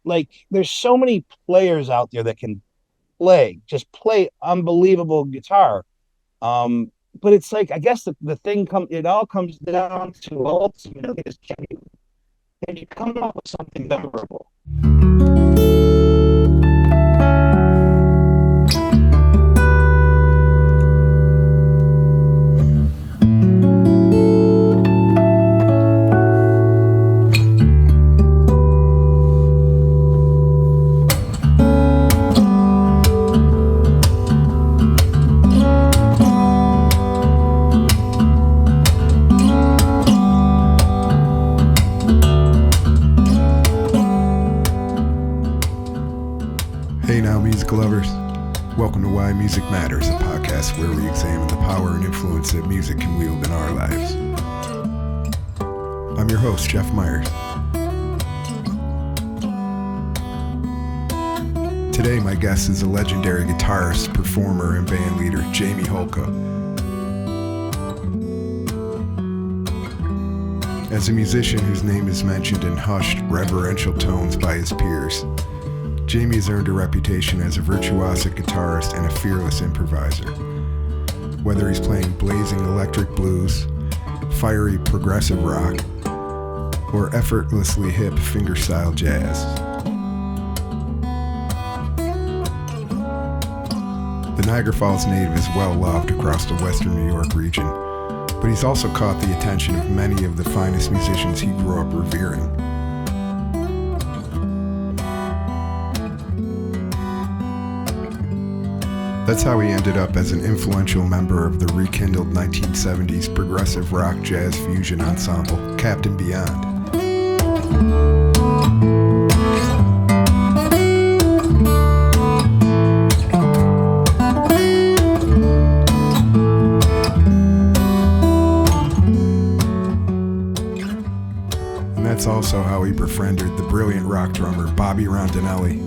like there's so many players out there that can just play unbelievable guitar. Um, but it's like, I guess the thing it all comes down to ultimately is can you come up with something memorable? Hey now, music lovers. Welcome to Why Music Matters, a podcast where we examine the power and influence that music can wield in our lives. I'm your host, Jeff Miers. Today, my guest is a legendary guitarist, performer, and band leader, Jamie Holka. As a musician whose name is mentioned in hushed, reverential tones by his peers, Jamie has earned a reputation as a virtuosic guitarist and a fearless improviser. Whether he's playing blazing electric blues, fiery progressive rock, or effortlessly hip fingerstyle jazz. The Niagara Falls native is well loved across the western New York region, but he's also caught the attention of many of the finest musicians he grew up revering. That's how he ended up as an influential member of the rekindled 1970s progressive rock jazz fusion ensemble, Captain Beyond. And that's also how he befriended the brilliant rock drummer Bobby Rondinelli,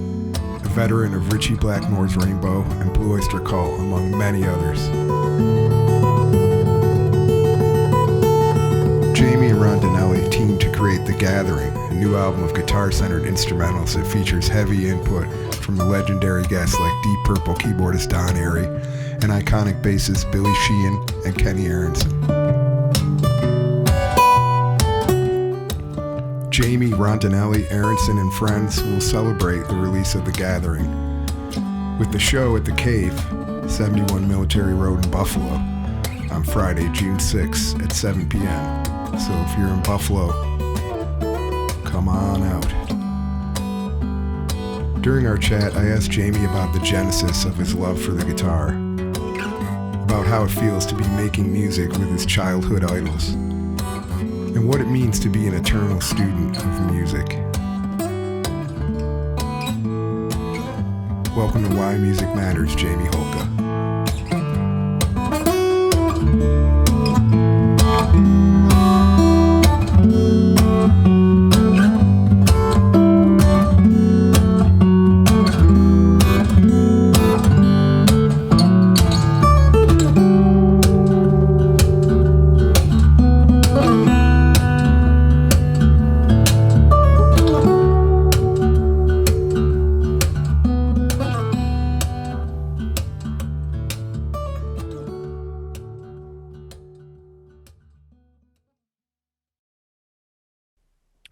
a veteran of Ritchie Blackmore's Rainbow and Blue Oyster Cult, among many others. Jamie and Rondinelli teamed to create The Gathering, a new album of guitar-centered instrumentals that features heavy input from legendary guests like Deep Purple keyboardist Don Airey and iconic bassists Billy Sheehan and Kenny Aronson. Jamie, Rondinelli, Aronson, and friends will celebrate the release of The Gathering with the show at The Cave, 71 Military Road in Buffalo, on Friday, June 6 at 7 p.m. So if you're in Buffalo, come on out. During our chat, I asked Jamie about the genesis of his love for the guitar, about how it feels to be making music with his childhood idols, and what it means to be an eternal student of music. Welcome to Why Music Matters, Jamie Holka.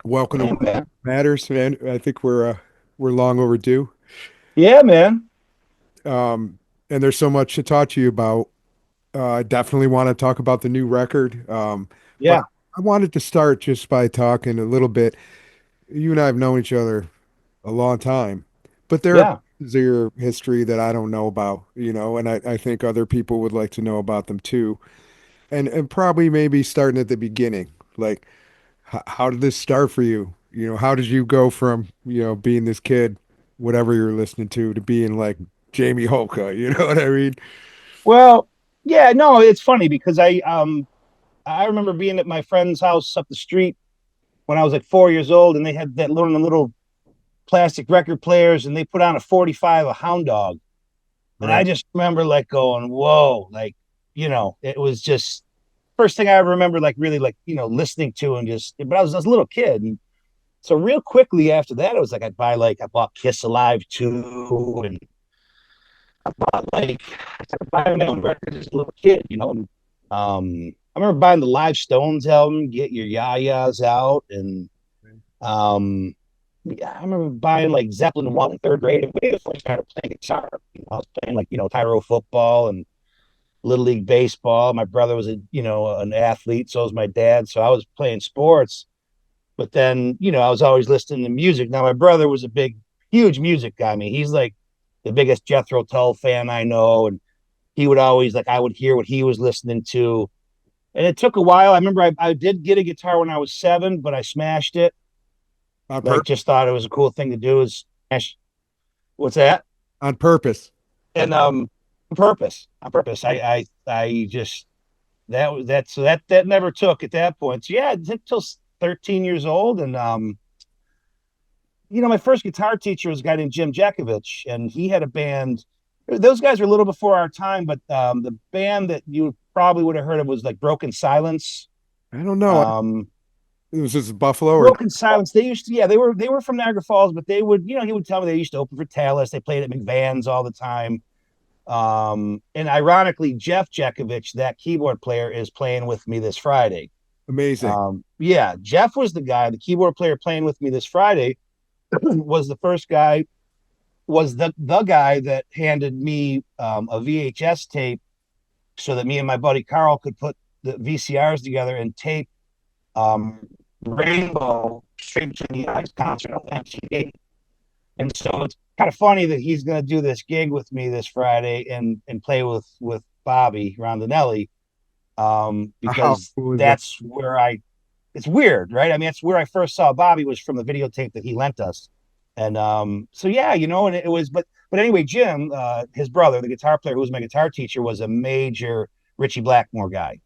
Welcome to Man. Matters, man. I think we're long overdue. Yeah, man. And there's so much to talk to you about. I definitely want to talk about the new record. But Yeah, I wanted to start just by talking a little bit. You and I have known each other a long time, but there are yeah. pieces of your history that I don't know about, and I think other people would like to know about them too. And probably maybe starting at the beginning, like how did this start for you? How did you go from, being this kid, whatever you're listening to being like Jamie Holka, you know what I mean? Well, yeah, no, it's funny because I remember being at my friend's house up the street when I was like 4 years old, and they had that little plastic record players, and they put on a 45, a Hound Dog. And I Right. just remember like going, whoa, like, it was just first thing I ever remember, like really like, listening to and just, but I was a little kid. So real quickly after that, it was like I bought Kiss Alive 2, and I bought like I started buying my own records as a little kid, I remember buying the Live Stones album, Get Your Ya-Ya's Out, and um yeah, I remember buying like Zeppelin 1 in third grade. And we first started playing guitar. I was playing like, Tyro football and Little League baseball. My brother was an athlete, so was my dad. So I was playing sports. But then, I was always listening to music. Now my brother was a huge music guy. I mean, he's like the biggest Jethro Tull fan I know. And he would always like I would hear what he was listening to. And it took a while. I remember I did get a guitar when I was 7, but I smashed it. On Like, purpose. just thought it was a cool thing to do. Is smash. What's that? On purpose. And on purpose. I just that was that. So that never took at that point. So yeah, it took till 13 years old. And my first guitar teacher was a guy named Jim Jakovich, and he had a band. Those guys were a little before our time, but the band that you probably would have heard of was like Broken Silence. I don't know. Um, It was this Buffalo or Broken Silence. They used to, yeah, they were from Niagara Falls, but they would, he would tell me they used to open for Talus. They played at McVan's all the time. And ironically, Jeff Jakovich, that keyboard player, is playing with me this Friday. amazing. Yeah, Jeff was the keyboard player playing with me this Friday was the first guy, was the guy that handed me a VHS tape so that me and my buddy Carl could put the VCRs together and tape um, Rainbow Straight to the Eyes concert on MTV. And so it's kind of funny that he's going to do this gig with me this Friday and play with Bobby Rondinelli, How because cool is that? that's where it's weird, right? I mean, that's where I first saw Bobby, was from the videotape that he lent us. And so yeah, and it was, but anyway, Jim, his brother, the guitar player who was my guitar teacher, was a major Richie Blackmore guy.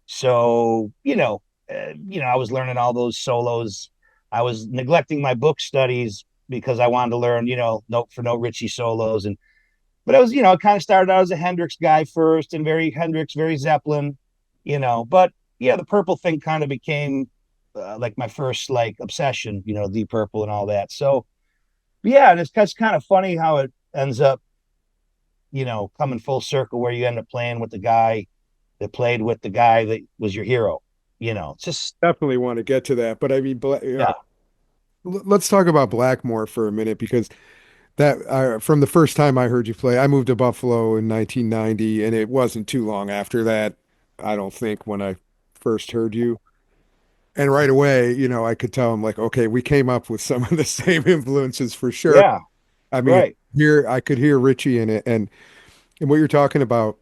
So I was learning all those solos. I was neglecting my book studies because I wanted to learn, note for note Richie solos. But I was, I kind of started out as a Hendrix guy first, and very Hendrix, very Zeppelin, but yeah, the Purple thing kind of became like my first like obsession, Deep Purple and all that. So yeah, and it's kind of funny how it ends up, coming full circle, where you end up playing with the guy that played with the guy that was your hero. It's just, Definitely want to get to that. But I mean, yeah, let's talk about Blackmore for a minute because that from the first time I heard you play, I moved to Buffalo in 1990, and it wasn't too long after that, I don't think, when I first heard you. And right away, I could tell I'm like, okay, we came up with some of the same influences for sure. yeah, I mean, right, here I could hear Richie in it, and what you're talking about,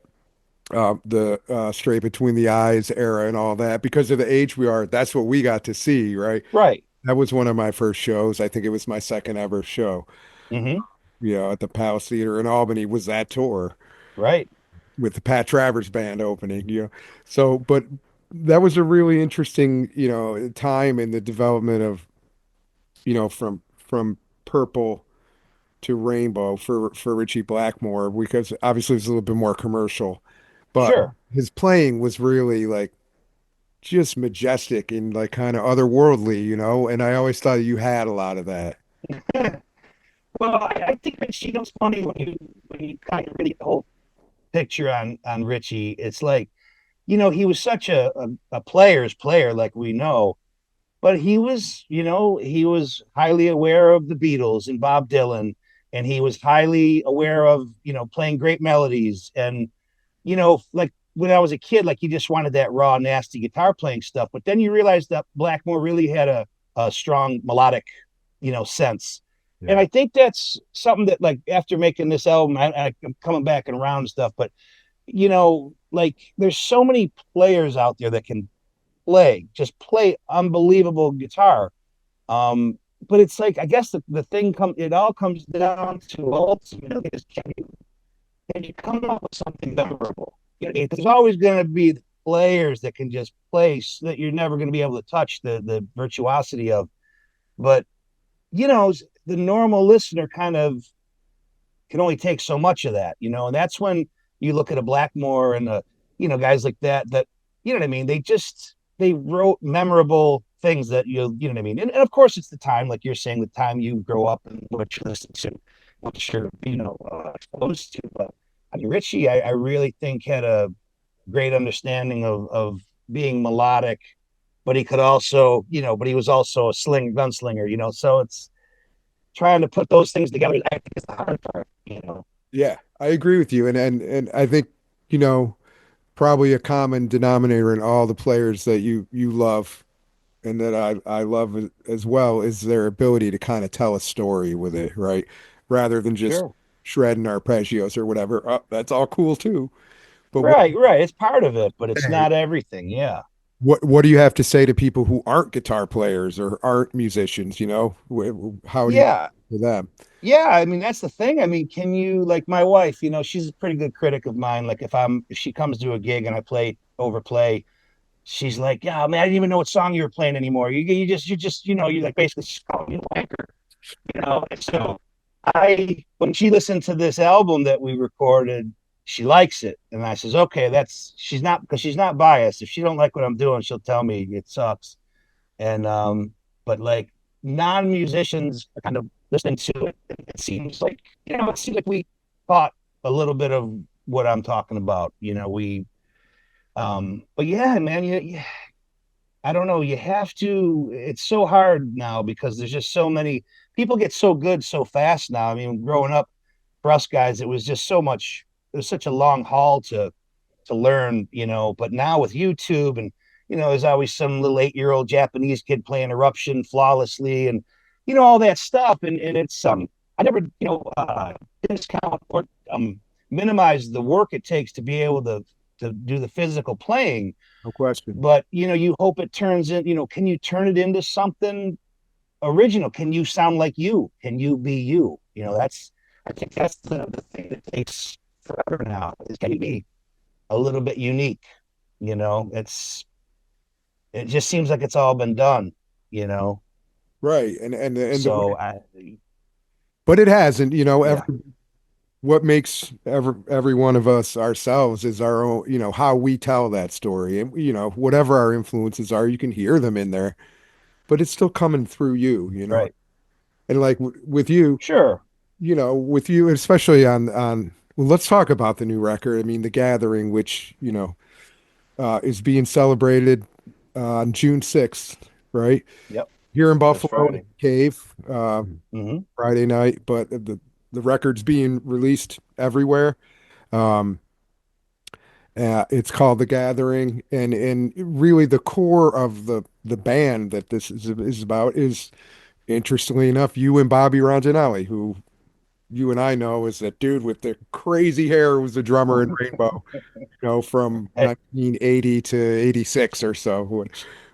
the straight between the eyes era and all that, because of the age we are, that's what we got to see, right? right, That was one of my first shows. I think it was my second ever show, mm-hmm, at the Palace Theater in Albany was that tour right, with the Pat Travers band opening. So, but that was a really interesting, time in the development of, from Purple to Rainbow for Richie Blackmore, because obviously it's a little bit more commercial, but sure. his playing was really like just majestic and like kind of otherworldly. And I always thought you had a lot of that. Well, I think Richie knows funny when you kind of really get the whole picture on Richie. It's like, he was such a player's player, like we know, but he was highly aware of the Beatles and Bob Dylan, and he was highly aware of, playing great melodies. And, like when I was a kid, like, he just wanted that raw, nasty guitar playing stuff. But then you realize that Blackmore really had a strong melodic, sense. And Yeah. I think that's something that, like, after making this album, I'm coming back and around and stuff, but like, there's so many players out there that can just play unbelievable guitar. Um, but it's like, I guess it all comes down to ultimately is, can you come up with something memorable? There's always going to be players that can just play that you're never going to be able to touch the virtuosity of. But, the normal listener kind of can only take so much of that, and that's when you look at a Blackmore and guys like that, you know what I mean? They wrote memorable things that you know what I mean. And of course, it's the time, like you're saying, the time you grow up and what you listen to, what you're exposed to. But I mean, Richie, I really think had a great understanding of being melodic, but he could also, but he was also a gunslinger, So it's trying to put those things together. I think is the hard part. Yeah, I agree with you, and I think you know probably a common denominator in all the players that you love and that I love as well is their ability to kind of tell a story with it, right? Rather than just Sure. shredding arpeggios or whatever. Oh, that's all cool too. But Right, right. It's part of it, but it's hey, not everything. Yeah. what do you have to say to people who aren't guitar players or aren't musicians, you know? How do you Yeah. to them? Yeah. I mean, that's the thing. I mean, can you, like my wife, she's a pretty good critic of mine. Like if she comes to a gig and I overplay, she's like, yeah, man, I didn't even know what song you were playing anymore. You like basically just call me a wanker. And so when she listened to this album that we recorded, she likes it. And I says, okay, because she's not biased. If she don't like what I'm doing, she'll tell me it sucks. And but like non-musicians are kind of listening to it. It seems like we caught a little bit of what I'm talking about. But yeah, man, I don't know. You have to. It's so hard now because there's just so many people get so good so fast now. I mean, growing up for us guys, it was just so much. It was such a long haul to learn, But now with YouTube and there's always some little 8-year-old Japanese kid playing Eruption flawlessly and all that stuff. And it's I never discount or minimize the work it takes to be able to do the physical playing. No question. But you hope it turns in. Can you turn it into something original? Can you sound like you? Can you be you? I think that's the thing that takes forever now. Is can you be a little bit unique? It just seems like it's all been done. You know, Right. And so I but it hasn't, yeah, what makes every one of us ourselves is our own, how we tell that story. And, whatever our influences are, you can hear them in there, but it's still coming through you. right, And like with you, sure, especially well, let's talk about the new record. I mean, The Gathering, which, is being celebrated on June 6th, right? yep, Here in this Buffalo, Friday. Cave, Hmm. Friday night, but the record's being released everywhere. Um, it's called The Gathering, and really the core of the band that this is about is, interestingly enough, you and Bobby Ronginelli, who you and I know is that dude with the crazy hair who was the drummer in Rainbow, from Hey, 1980 to 86 or so,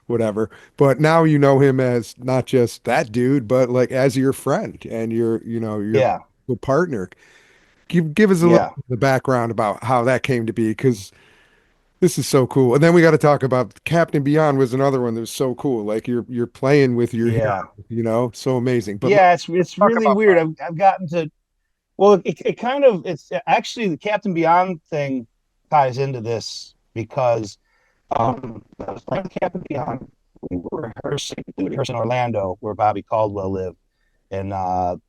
whatever. But now you know him as not just that dude, but like as your friend and your yeah, partner. Give us a little yeah, of the background about how that came to be, because this is so cool. And then we got to talk about Captain Beyond was another one that was so cool. Like you're playing with your hero, yeah, so amazing. But let's yeah. It's talk really about weird. I've gotten to. Well, it kind of it's actually the Captain Beyond thing ties into this because I was playing Captain Beyond. We were rehearsing in Orlando where Bobby Caldwell lived, and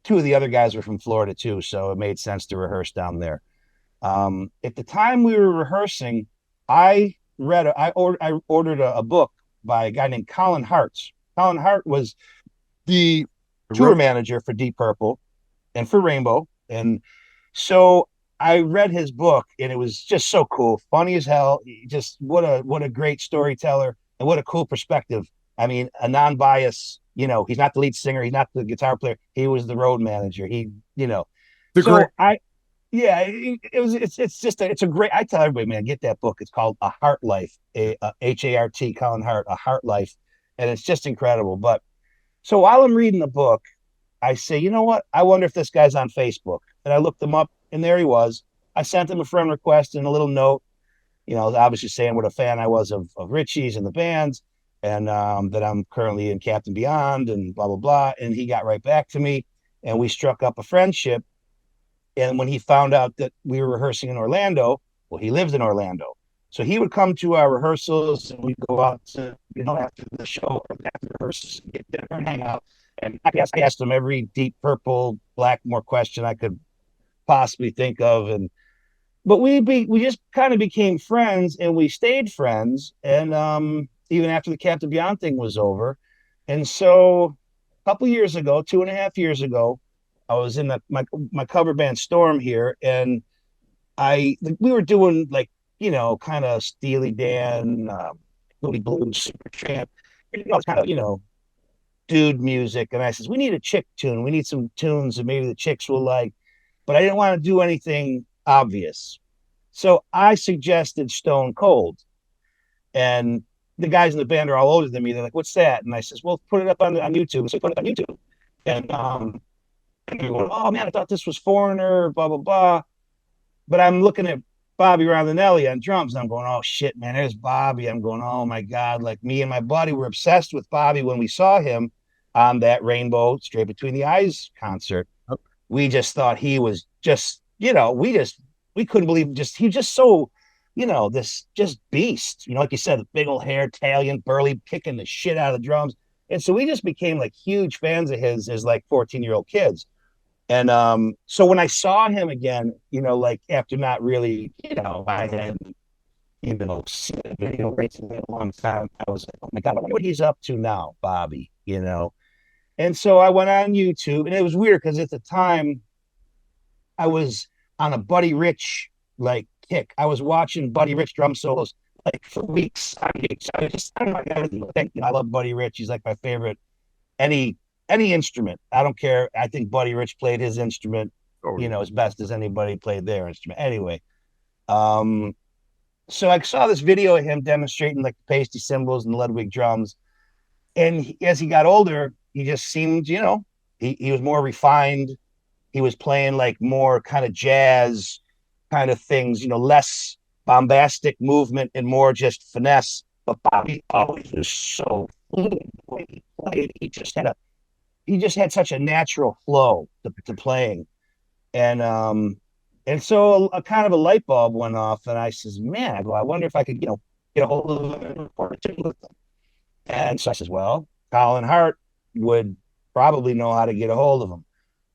two of the other guys were from Florida too, so it made sense to rehearse down there. At the time we were rehearsing, I ordered a book by a guy named Colin Hart. Colin Hart was the tour the manager for Deep Purple and for Rainbow. And so I read his book and it was just so cool, funny as hell. Just what a great storyteller and what a cool perspective. I mean, a non-bias, he's not the lead singer, he's not the guitar player, he was the road manager. the great So I yeah, it's just it's a great. I tell everybody, man, get that book. It's called A Heart Life, Hart, Colin Hart, A Heart Life, and it's just incredible. But so while I'm reading the book, I say, you know what? I wonder if this guy's on Facebook. And I looked him up, and there he was. I sent him a friend request and a little note, obviously saying what a fan I was of Richie's and the bands, and that I'm currently in Captain Beyond and blah, blah, blah. And he got right back to me, and we struck up a friendship. And when he found out that we were rehearsing in Orlando, well, he lives in Orlando. So he would come to our rehearsals, and we'd go out to, after the show or after rehearsals, get dinner and hang out. And I asked him every Deep Purple, Blackmore question I could possibly think of, and but we just kind of became friends, and we stayed friends, and even after the Captain Beyond thing was over. And so a couple years ago, 2.5 years ago, I was in my cover band Storm here, and we were doing like, kind of Steely Dan, Louis Blues, Super Tramp, it's kind of, dude music. And I says, we need a chick tune. We need some tunes that maybe the chicks will like. But I didn't want to do anything obvious. So I suggested Stone Cold. And the guys in the band are all older than me. They're like, what's that? And I says, well, put it up on YouTube. So I put it up on YouTube. And they're going, oh man, I thought this was Foreigner, blah, blah, blah. But I'm looking at Bobby Rondinelli on drums, and I'm going, oh shit, man, there's Bobby. I'm going, oh my God. Like, me and my buddy were obsessed with Bobby when we saw him on that Rainbow Straight Between the Eyes concert. We just thought he was just, we couldn't believe he was just so, this just beast, like you said, the big old hair, Italian, burly, kicking the shit out of the drums. And so we just became like huge fans of his as like 14-year-old kids. And so when I saw him again, like after not really, I had, seen the video rates in a long time, I was like, oh my God, I wonder what he's up to now, Bobby. And so I went on YouTube, and it was weird because at the time I was on a Buddy Rich like kick. I was watching Buddy Rich drum solos like for weeks. I don't know. I love Buddy Rich. He's like my favorite. Any instrument, I don't care. I think Buddy Rich played his instrument, as best as anybody played their instrument. Anyway, so I saw this video of him demonstrating like the pasty cymbals and the Ludwig drums, and as he got older, he just seemed, he was more refined. He was playing like more kind of jazz kind of things, less bombastic movement and more just finesse. But Bobby always was so fluid the way he played. He just had such a natural flow to playing. And so a kind of a light bulb went off, and I says, man, I wonder if I could, get a hold of him and record it with them. And so I says, well, Colin Hart would probably know how to get a hold of him.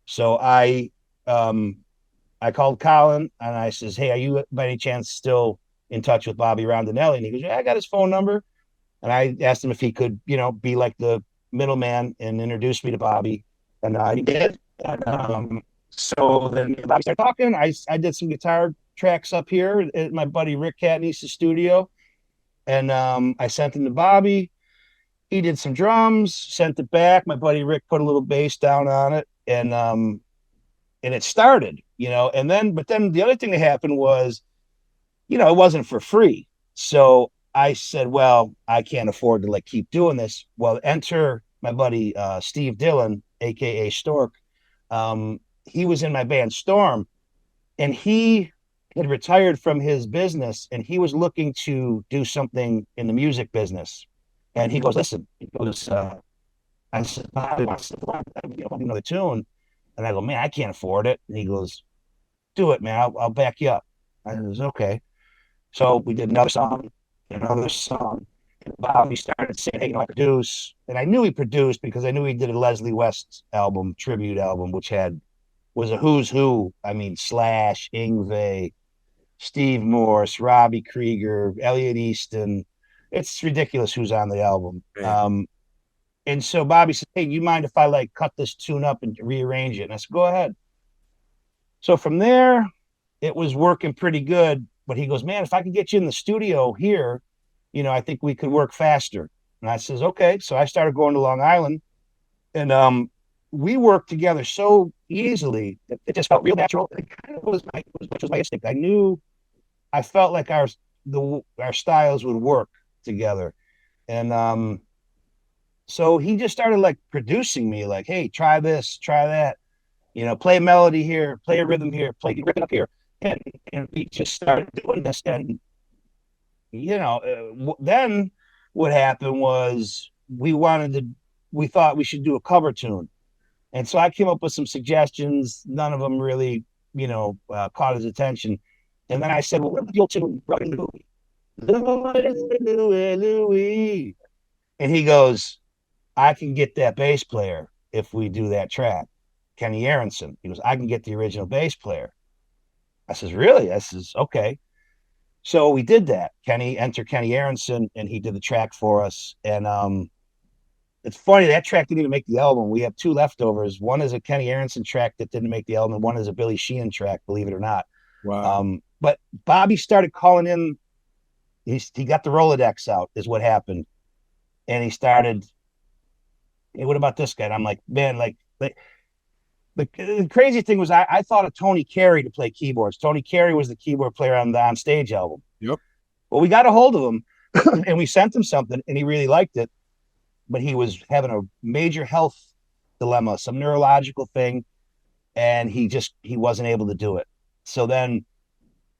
So I called Colin, and I says, hey, are you by any chance still in touch with Bobby Rondinelli? And he goes, yeah, I got his phone number. And I asked him if he could, be like the middleman and introduce me to Bobby. And he did. And, so then Bobby started talking. I did some guitar tracks up here at my buddy Rick Catnice's studio. And I sent them to Bobby. He did some drums, sent it back. My buddy Rick put a little bass down on it, and it started, but then the other thing that happened was, it wasn't for free. So I said, well, I can't afford to like keep doing this. Well, enter my buddy Steve Dillon, aka Stork. He was in my band Storm, and he had retired from his business, and he was looking to do something in the music business. And he goes, listen, I said, Bobby wants to the tune. And I go, man, I can't afford it. And he goes, do it, man. I'll back you up. I was okay. So we did another song. And Bobby started saying, I produce. And I knew he produced because I knew he did a Leslie West album, tribute album, which was a who's who. I mean, Slash, Yngwie, Steve Morse, Robbie Krieger, Elliot Easton. It's ridiculous who's on the album. And so Bobby said, hey, you mind if I like cut this tune up and rearrange it? And I said, go ahead. So from there, it was working pretty good. But he goes, man, if I could get you in the studio here, I think we could work faster. And I says, okay. So I started going to Long Island, and we worked together so easily that it just felt real natural. It kind of was my instinct. I felt like our styles would work together. And so he just started like producing me, like, hey, try this, try that, play a melody here, play a rhythm here, rip it up here. And we just started doing this. And, then what happened was we thought we should do a cover tune. And so I came up with some suggestions. None of them really, caught his attention. And then I said, well, what about the old tune, Rugged in the Movie? Louie. And he goes, I can get that bass player if we do that track. Kenny Aronson. He goes, I can get the original bass player. I says, really? I says, okay. So we did that. Kenny Aronson, and he did the track for us. And it's funny that track didn't even make the album. We have two leftovers. One is a Kenny Aronson track that didn't make the album, and one is a Billy Sheehan track, believe it or not. Wow. But Bobby started calling in. He got the Rolodex out, is what happened, and he started. Hey, what about this guy? And I'm like, man, like the crazy thing was I thought of Tony Carey to play keyboards. Tony Carey was the keyboard player on the On Stage album. Yep. Well, we got a hold of him and we sent him something, and he really liked it, but he was having a major health dilemma, some neurological thing, and he wasn't able to do it. So then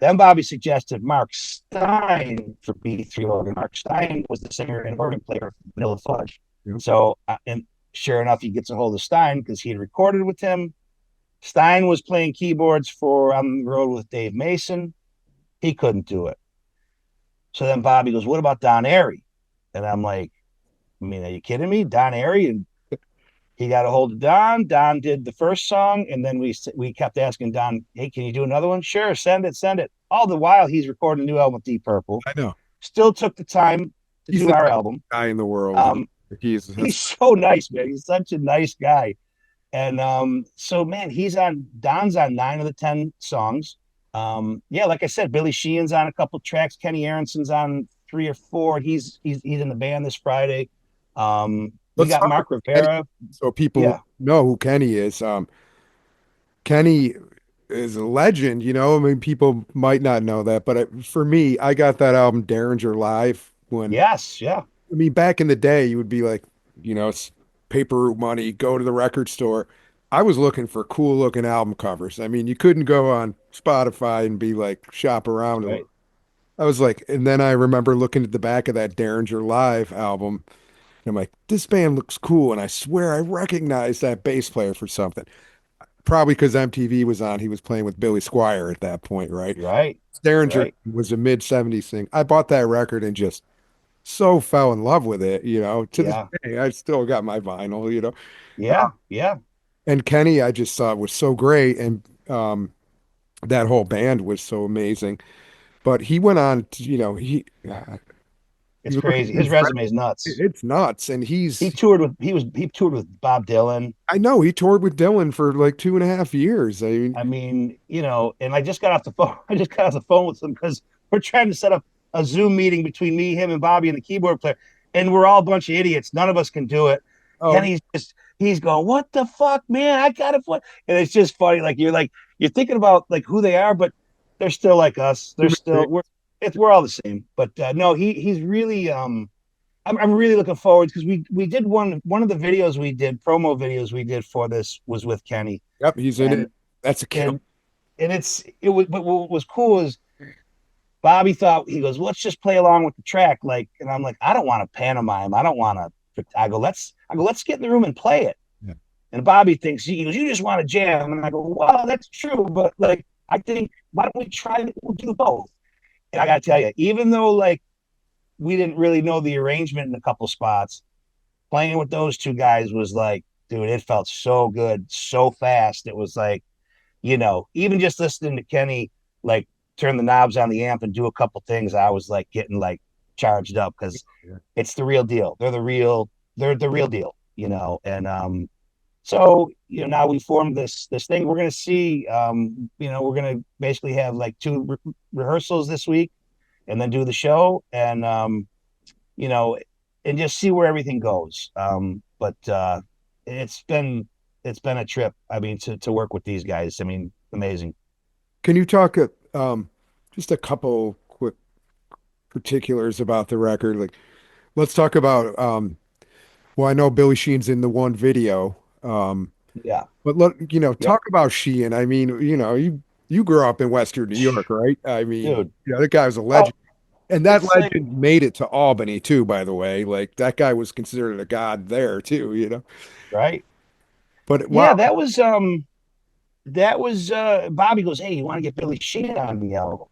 Bobby suggested Mark Stein for B3 organ. Mark Stein was the singer and organ player of Vanilla Fudge. Yep. So, and sure enough, he gets a hold of Stein because he had recorded with him. Stein was playing keyboards for On the Road with Dave Mason. He couldn't do it. So then Bobby goes, what about Don Airy? And I'm like, I mean, are you kidding me? Don Airy? And he got a hold of Don. Don did the first song, and then we kept asking Don, hey, can you do another one? Sure, send it, send it. All the while, he's recording a new album with Deep Purple. I know. Still took the time to He's do the our best album. guy in the world. He's so nice, man. He's such a nice guy. And so, man, Don's on 9 of the 10 songs. Yeah, like I said, Billy Sheehan's on a couple tracks. Kenny Aronson's on 3 or 4. He's in the band this Friday. We Let's got talk Mark about Kenny Rivera. so people Yeah. know who Kenny is. Kenny is a legend, you know. I mean, people might not know that, but for me, I got that album Derringer Live when, Yes. Yeah. I mean, back in the day, you would be like, you know, paper route money, go to the record store. I was looking for cool looking album covers. I mean, you couldn't go on Spotify and be like, shop around. Right. I was like, and then I remember looking at the back of that Derringer Live album, and I'm like, this band looks cool. And I swear I recognized that bass player for something. Probably because MTV was on. He was playing with Billy Squier at that point, right? Right. Derringer Right. was a mid 70s thing. I bought that record and just so fell in love with it, you know. To this Yeah. day, I still got my vinyl, you know. Yeah. Yeah. And Kenny, I just thought was so great, and that whole band was so amazing. But he went on to, you know, It's you look at crazy. His his resume is nuts. it's nuts, and He toured with Bob Dylan. I know he toured with Dylan for like 2.5 years. I mean, I mean, and I just got off the phone. I just got off the phone with him because we're trying to set up a Zoom meeting between me, him, and Bobby and the keyboard player. And we're all a bunch of idiots. None of us can do it. oh, And he's going, what the fuck, man? I got it. And it's just funny. You're thinking about like who they are, but they're still like us. We're all the same. But no, he's really I'm really looking forward because we did one of the videos we did, promo videos we did for this was with Kenny. yep, he's in And it. That's a kill. and it was, but what was cool is Bobby thought, he goes, well, let's just play along with the track. And I'm like, I don't want to pantomime. I don't want to, let's get in the room and play it. Yeah. And Bobby thinks, he goes, you just want to jam. And I go, well, that's true. But like, I think, why don't we try it? We'll do both. And I got to tell you, even though like we didn't really know the arrangement in a couple spots, playing with those two guys was like, dude, it felt so good, so fast. It was like, even just listening to Kenny, like turn the knobs on the amp and do a couple things, I was like getting like charged up because Yeah. it's the real deal. They're the real deal, And so now we formed this thing. We're gonna see, we're gonna basically have like two rehearsals this week, and then do the show, and and just see where everything goes. But it's been a trip. I mean, to work with these guys. I mean, amazing. Can you talk just a couple quick particulars about the record? Like, let's talk about well, I know Billy Sheehan's in the one video. Yeah. But Yep. talk about Sheehan. I mean, you grew up in Western New York, right? I mean, Dude. the guy was a Well, legend. And that it's like, legend made it to Albany too, by the way. Like that guy was considered a god there too, you know. right. But Yeah, wow, that was Bobby goes, hey, you want to get Billy Sheehan on the album?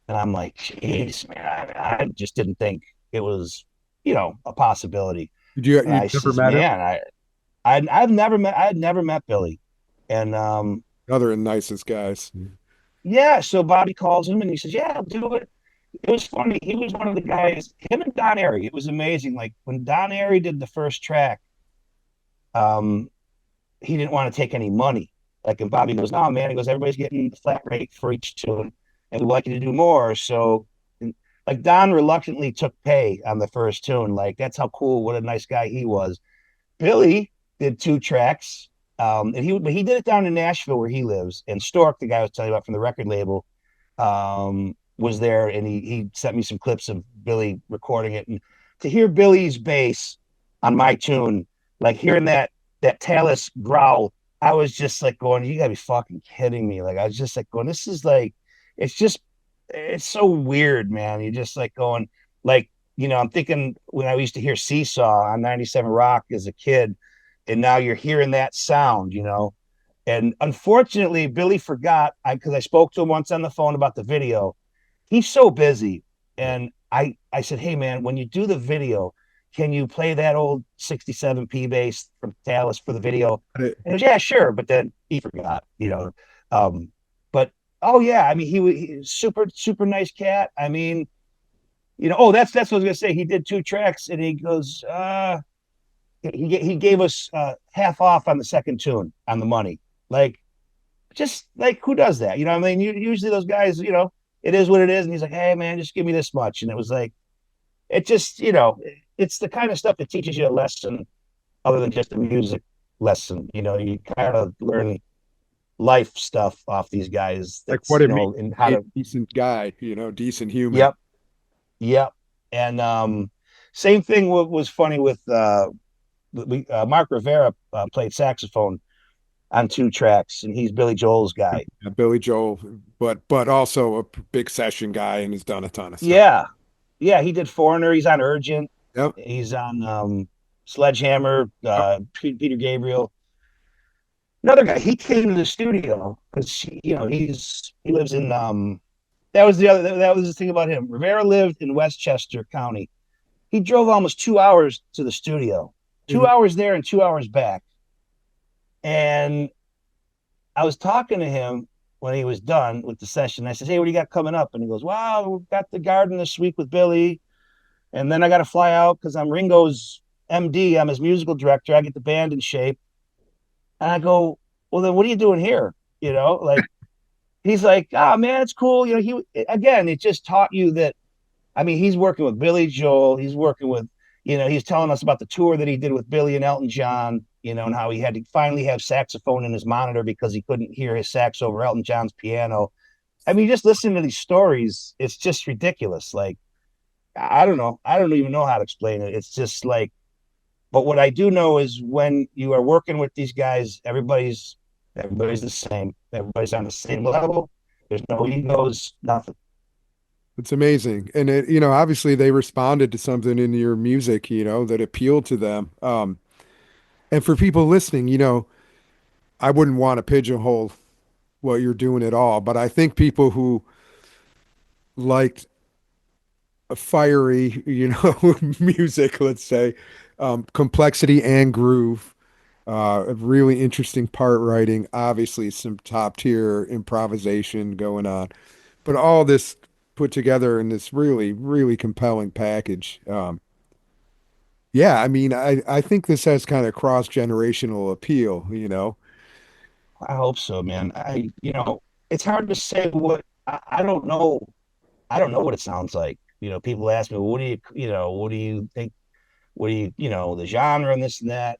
And I'm like, jeez, man, I just didn't think it was, a possibility. And You I never says, met him? man, I had never met Billy. And Other than nicest guys. yeah, so Bobby calls him and he says, yeah, I'll do it. It was funny. He was one of the guys, him and Don Airy. It was amazing. Like when Don Airy did the first track, um, he didn't want to take any money. Like, and Bobby goes, no, man. He goes, everybody's getting the flat rate for each tune, and we'd like you to do more. So, like, Don reluctantly took pay on the first tune. Like, that's how cool, what a nice guy he was. Billy did two tracks, but he did it down in Nashville where he lives. And Stork, the guy I was telling you about from the record label, was there, and he sent me some clips of Billy recording it. And to hear Billy's bass on my tune, like hearing that Talus growl, I was just like going, "You gotta be fucking kidding me!" Like I was just like going, "This is like, it's just, it's so weird, man." You're just like going, like, I'm thinking when I used to hear Seesaw on 97 Rock as a kid, and now you're hearing that sound. And unfortunately, Billy forgot because I spoke to him once on the phone about the video. He's so busy. And I said, hey, man, when you do the video, can you play that old 67P bass from Talus for the video? And he was, yeah, sure. But then he forgot. But oh, yeah, I mean, he was super, super nice cat. I mean, oh, that's what I was going to say. He did two tracks and he goes, he gave us half off on the second tune on the money. Like, just like who does that? I mean, usually those guys, it is what it is. And he's like, hey man, just give me this much. And it was like, it just, it's the kind of stuff that teaches you a lesson other than just a music lesson. You kind of learn life stuff off these guys. Like That's, what it means and to how be a to, decent guy, decent human. yep, yep. And same thing was funny with Mark Rivera played saxophone on two tracks, and he's Billy Joel's guy. Billy Joel, but also a big session guy and has done a ton of stuff. Yeah, yeah, he did Foreigner. He's on Urgent. Yep. He's on Sledgehammer. Yep. Peter Gabriel. Another guy. He came to the studio because he lives in. That was the thing about him. Rivera lived in Westchester County. He drove almost 2 hours to the studio. Two Mhm. hours there and 2 hours back. And I was talking to him when he was done with the session. I said, hey, what do you got coming up? And he goes, wow, we've got the garden this week with Billy. And then I got to fly out because I'm Ringo's MD. I'm his musical director. I get the band in shape. And I go, well, then what are you doing here? Like he's like, oh man, it's cool. It just taught you that. I mean, he's working with Billy Joel. He's working with, he's telling us about the tour that he did with Billy and Elton John, and how he had to finally have saxophone in his monitor because he couldn't hear his sax over Elton John's piano. I mean, just listening to these stories, it's just ridiculous. Like, I don't know. I don't even know how to explain it. It's just like, but what I do know is when you are working with these guys, everybody's the same. Everybody's on the same level. There's no egos, nothing. It's amazing. And obviously they responded to something in your music, that appealed to them. And for people listening, I wouldn't want to pigeonhole what you're doing at all, but I think people who liked a fiery, music, let's say, complexity and groove, a really interesting part writing, obviously some top tier improvisation going on, but all this put together in this really, really compelling package. Yeah, I mean, I think this has kind of cross-generational appeal. I hope so, man. It's hard to say I don't know. I don't know what it sounds like. People ask me, well, what do you think? What do the genre and this and that?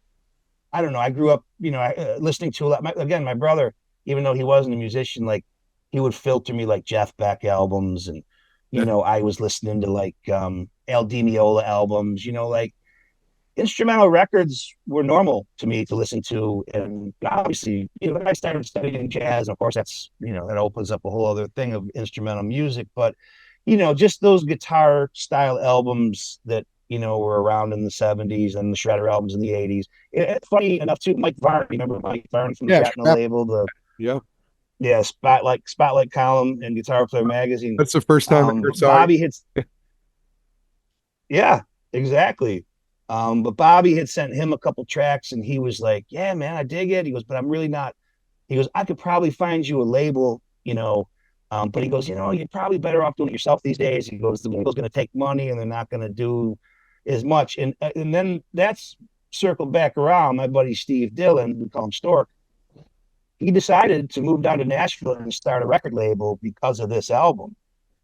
I don't know. I grew up, listening to a lot. My brother, even though he wasn't a musician, like he would filter me like Jeff Beck albums, and I was listening to like El Di Meola albums. Like instrumental records were normal to me to listen to. And obviously, I started studying jazz. And of course, that's, that opens up a whole other thing of instrumental music. But, just those guitar style albums that, were around in the 70s and the shredder albums in the 80s. Funny enough, too, Mike Varn, remember Mike Varn from the Yeah, Shrapnel label? yeah. Yeah, Spotlight column in Guitar Player magazine. That's the first time I ever But saw you. Bobby hits, yeah, exactly. But Bobby had sent him a couple tracks, and he was like, "Yeah, man, I dig it." He goes, "But I'm really not." He goes, "I could probably find you a label, you know." But he goes, "You're probably better off doing it yourself these days." He goes, "The label's going to take money, and they're not going to do as much." And then that's circled back around. My buddy Steve Dillon, we call him Stork, he decided to move down to Nashville and start a record label because of this album.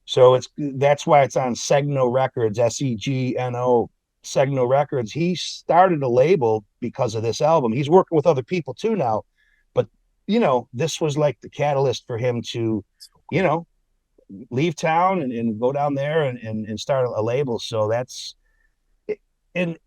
So that's why it's on Segno Records, Segno, Segno Records. He started a label because of this album. He's working with other people too now, but this was like the catalyst for him to, you know, leave town and go down there and start a label. So that's and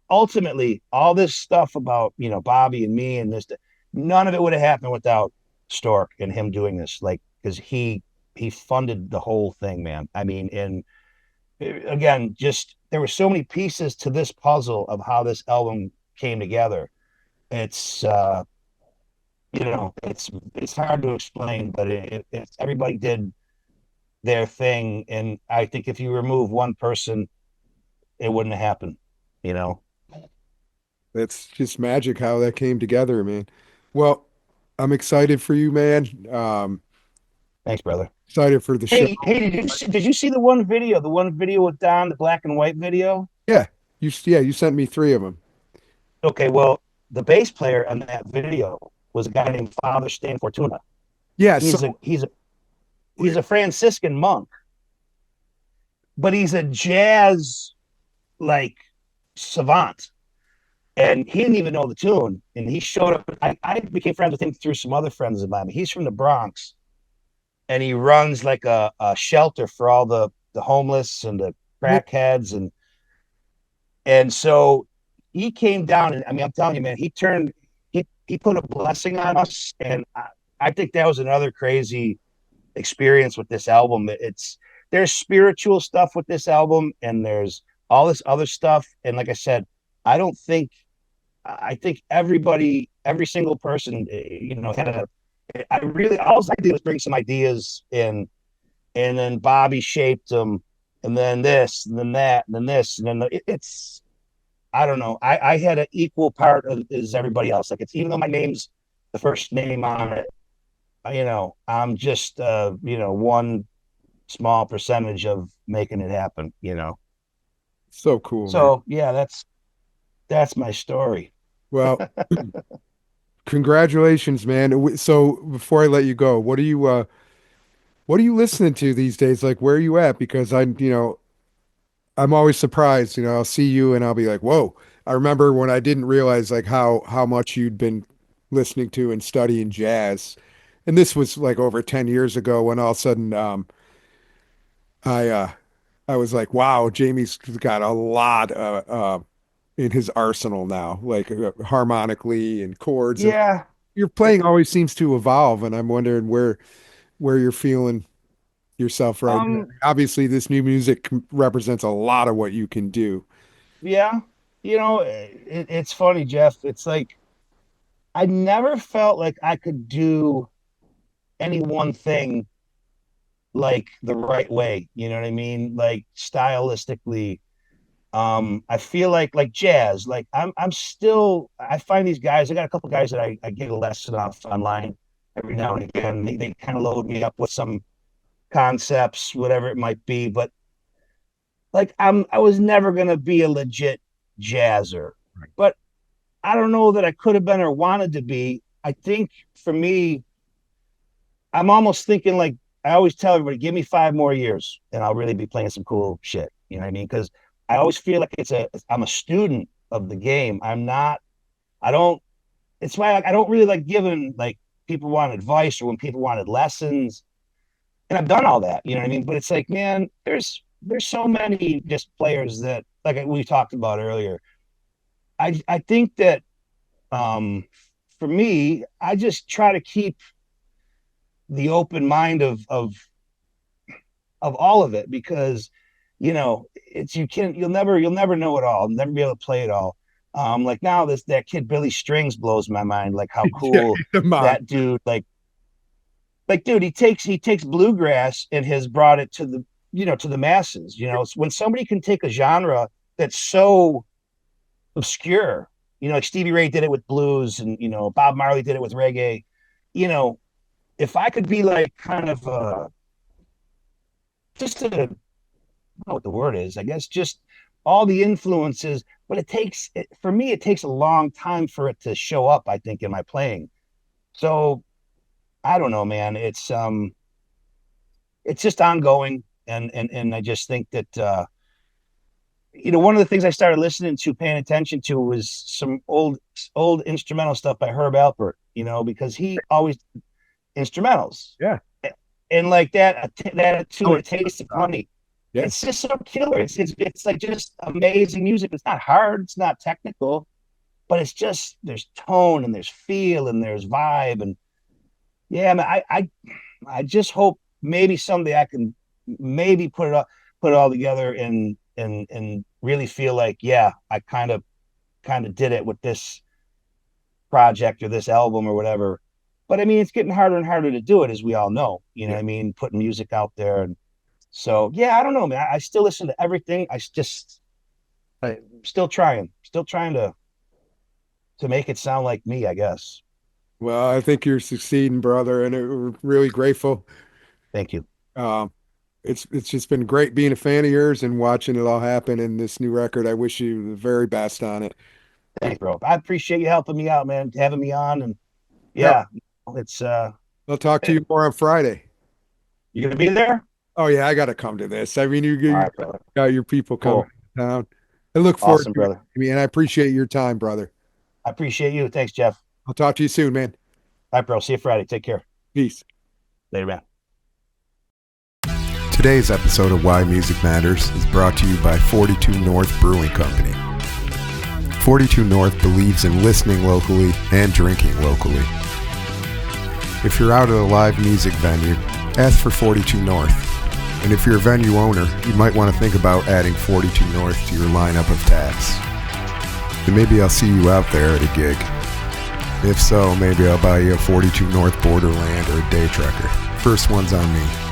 ultimately all this stuff about Bobby and me and this, none of it would have happened without Stork and him doing this, like, because he funded the whole thing, man. I mean, and again, just there were so many pieces to this puzzle of how this album came together. It's it's hard to explain, but it's everybody did their thing, and I think if you remove one person, it wouldn't have happened. You know. That's just magic how that came together, man. Well, I'm excited for you, man. Thanks, brother. Excited for the show. Hey, did you see the one video with Don, the black and white video? Yeah, you sent me three of them. Okay, well, the bass player on that video was a guy named Father Stan Fortuna. Yeah, so He's a he's a he's a Franciscan monk, but he's a jazz like savant. And he didn't even know the tune. And he showed up. I became friends with him through some other friends of mine. He's from the Bronx, and he runs like a shelter for all the homeless and the yeah, crackheads, and so he came down, and I mean, I'm telling you, man, he put a blessing on us, and I think that was another crazy experience with this album. There's spiritual stuff with this album, and there's all this other stuff, and like I said, I don't think I think every single person, had a. I really all I did was bring some ideas in, and then Bobby shaped them, and then this, and then that, and then this, and then it's. I don't know. I had an equal part of, as everybody else. Like, it's even though my name's the first name on it, I'm just one small percentage of making it happen. so cool, man. So yeah, that's my story. Well, congratulations, man. So before I let you go, what are you listening to these days? Like, where are you at? Because I'm always surprised, I'll see you and I'll be like, whoa. I remember when I didn't realize like how much you'd been listening to and studying jazz. And this was like over 10 years ago when all of a sudden I I was like, wow, Jamie's got a lot in his arsenal now, like harmonically and chords, and Yeah. your playing always seems to evolve, and I'm wondering where you're feeling yourself right now. Um. Obviously, this new music represents a lot of what you can do. Yeah. It's funny, Jeff. It's like I never felt like I could do any one thing like the right way. You know what I mean? Like stylistically. I feel like jazz. Like I'm still. I find these guys. I got a couple guys that I get a lesson off online every now and again. They kind of load me up with some concepts, whatever it might be. But like I was never gonna be a legit jazzer. Right. But I don't know that I could have been or wanted to be. I think for me, I'm almost thinking like I always tell everybody, give me 5 more years and I'll really be playing some cool shit. You know what I mean? Because I always feel like I'm a student of the game. I'm not. I don't. It's why I don't really like giving like people want advice or when people wanted lessons. And I've done all that. You know what I mean? But it's like, man, there's so many just players that like we talked about earlier. I think that for me, I just try to keep the open mind of all of it because you'll never know it all, never be able to play it all. Like now that kid Billy Strings blows my mind, like how Yeah, cool come on. that dude, like like, dude, he takes bluegrass and has brought it to the masses. It's when somebody can take a genre that's so obscure, like Stevie Ray did it with blues, and Bob Marley did it with reggae. you know if I could be like kind of just a, I don't know what the word is, I guess, just all the influences, but for me, it takes a long time for it to show up, I think, in my playing. So I don't know, man. It's just ongoing, and I just think that one of the things I started listening to, paying attention to, was some old instrumental stuff by Herb Alpert. Because he always instrumentals, Yeah. and like that tune, A Taste of Honey. Yeah. It's just so killer. It's like just amazing music. It's not hard. It's not technical, but it's just, there's tone and there's feel and there's vibe. And yeah, I mean, I just hope maybe someday I can maybe put it all together and really feel like, yeah, I kind of did it with this project or this album or whatever. But I mean, it's getting harder and harder to do it, as we all know. You know what I mean? Putting music out there. And so, yeah, I don't know, man. I still listen to everything. I'm still trying to make it sound like me, I guess. Well, I think you're succeeding, brother, and we're really grateful. Thank you. It's just been great being a fan of yours and watching it all happen in this new record. I wish you the very best on it. Thanks, bro. I appreciate you helping me out, man, having me on. And yeah, it's I'll talk to you more on Friday. You gonna be there? Oh yeah, I gotta come to this. I mean, you All right, got your people coming cool. to town. I look forward Awesome, to brother. it. I mean, and I appreciate your time, brother. I appreciate you. Thanks, Jeff. I'll talk to you soon, man. All right, bro. See you Friday. Take care. Peace. Later, man. Today's episode of Why Music Matters is brought to you by 42 North Brewing Company. 42 North believes in listening locally and drinking locally. If you're out at a live music venue, ask for 42 North. And if you're a venue owner, you might want to think about adding 42 North to your lineup of taps. And maybe I'll see you out there at a gig. If so, maybe I'll buy you a 42 North Borderland or a Day Trekker. First one's on me.